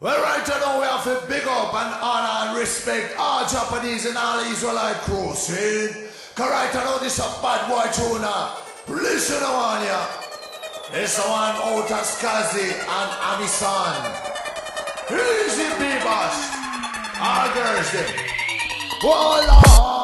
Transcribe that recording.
Well, right now we have to big up and honor and respect all Japanese and all Israelite crew, see? Cause right now this a bad boy tuna. Listen on ya. This one out of Skazi and Amisan. Easy, Beavers. All girls there. Voila!